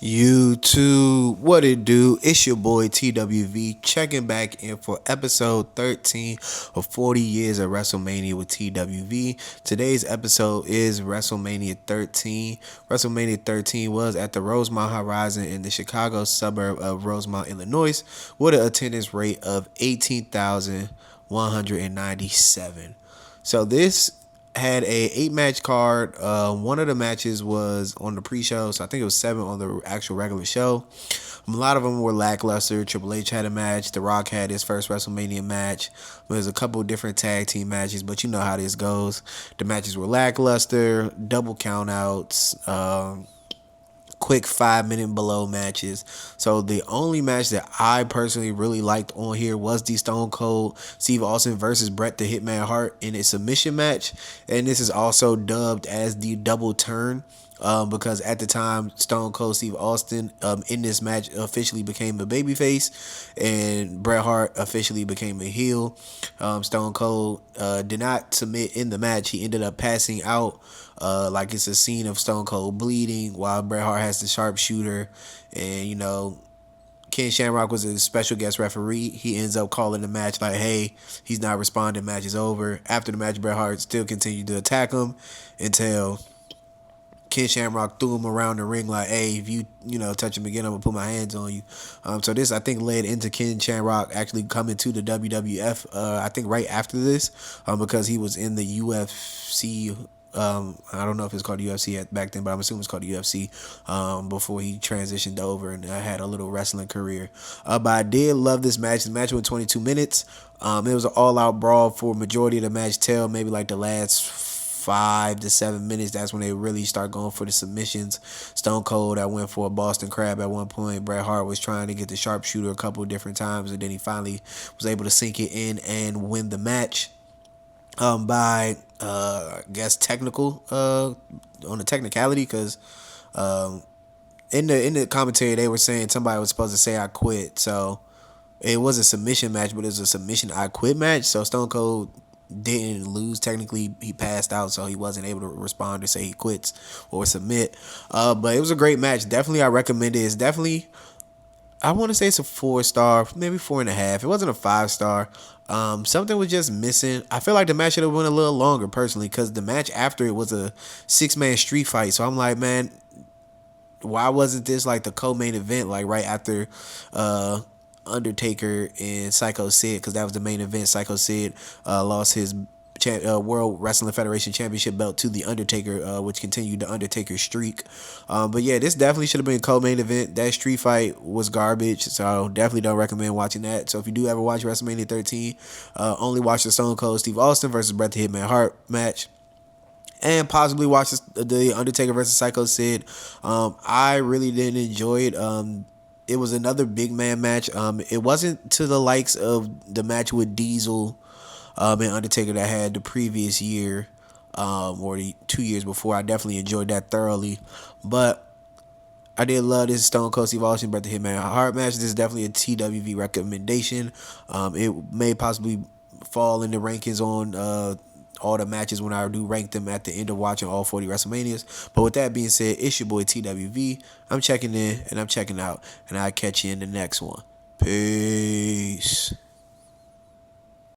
YouTube, what it do? It's your boy TWV checking back in for episode 13 of 40 years of Wrestlemania with TWV. Today's episode is Wrestlemania 13. Wrestlemania 13 was at the Rosemont Horizon in the Chicago suburb of Rosemont, Illinois, with an attendance rate of 18,197. So this had a 8 match card. One of the matches was on the pre-show, so I think it was 7 on the actual regular show. A lot of them were lackluster. Triple H had a match. The Rock had his first WrestleMania match. There's a couple different tag team matches, but you know how this goes. The matches were lackluster, double countouts, quick 5 minute below matches. So the only match that I personally really liked on here was the Stone Cold Steve Austin versus Bret the Hitman Hart in a submission match, and this is also dubbed as the double turn. Because at the time, Stone Cold Steve Austin in this match officially became a babyface, and Bret Hart officially became a heel. Stone Cold did not submit in the match. He ended up passing out. Like it's a scene of Stone Cold bleeding while Bret Hart has the sharpshooter, and Ken Shamrock was a special guest referee. He ends up calling the match like, hey, he's not responding, match is over. After the match, Bret Hart still continued to attack him until Ken Shamrock threw him around the ring like, hey, if you touch him again, I'm going to put my hands on you. So this, I think, led into Ken Shamrock actually coming to the WWF, I think right after this, because he was in the UFC. I don't know if it's called UFC back then, but I'm assuming it's called the UFC before he transitioned over and had a little wrestling career. But I did love this match. The match went 22 minutes. It was an all-out brawl for majority of the match till maybe like the last 5 to 7 minutes. That's when they really start going for the submissions. Stone Cold, I went for a Boston Crab at one point. Bret Hart was trying to get the sharpshooter a couple of different times, and then he finally was able to sink it in and win the match by I guess technical on the technicality, because in the commentary they were saying somebody was supposed to say I quit. So it was a submission match, but it was a submission I quit match. So Stone Cold didn't lose technically. He passed out, so he wasn't able to respond to say he quits or submit. But it was a great match. Definitely I recommend it. It's definitely, I want to say it's a 4-star, maybe 4.5. It wasn't a 5-star. Something was just missing. I feel like the match should have went a little longer personally, because the match after it was a 6-man street fight. So I'm like, man, why wasn't this like the co-main event, like right after Undertaker and Psycho Sid, because that was the main event. Psycho Sid lost his World Wrestling Federation Championship belt to the Undertaker, which continued the Undertaker streak. But yeah, this definitely should have been a co-main event. That street fight was garbage, so definitely don't recommend watching that. So if you do ever watch WrestleMania 13, only watch the Stone Cold Steve Austin versus Bret the Hitman Hart match, and possibly watch the Undertaker versus Psycho Sid. I really didn't enjoy it. It was another big man match. It wasn't to the likes of the match with Diesel and Undertaker that I had the previous year, or the 2 years before. I definitely enjoyed that thoroughly, but I did love this Stone Cold Steve Austin Bret the Hitman Hart match. This is definitely a TWV recommendation. It may possibly fall in the rankings on all the matches when I do rank them at the end of watching all 40 WrestleManias. But with that being said, it's your boy TWV. I'm checking in and I'm checking out, and I'll catch you in the next one. Peace.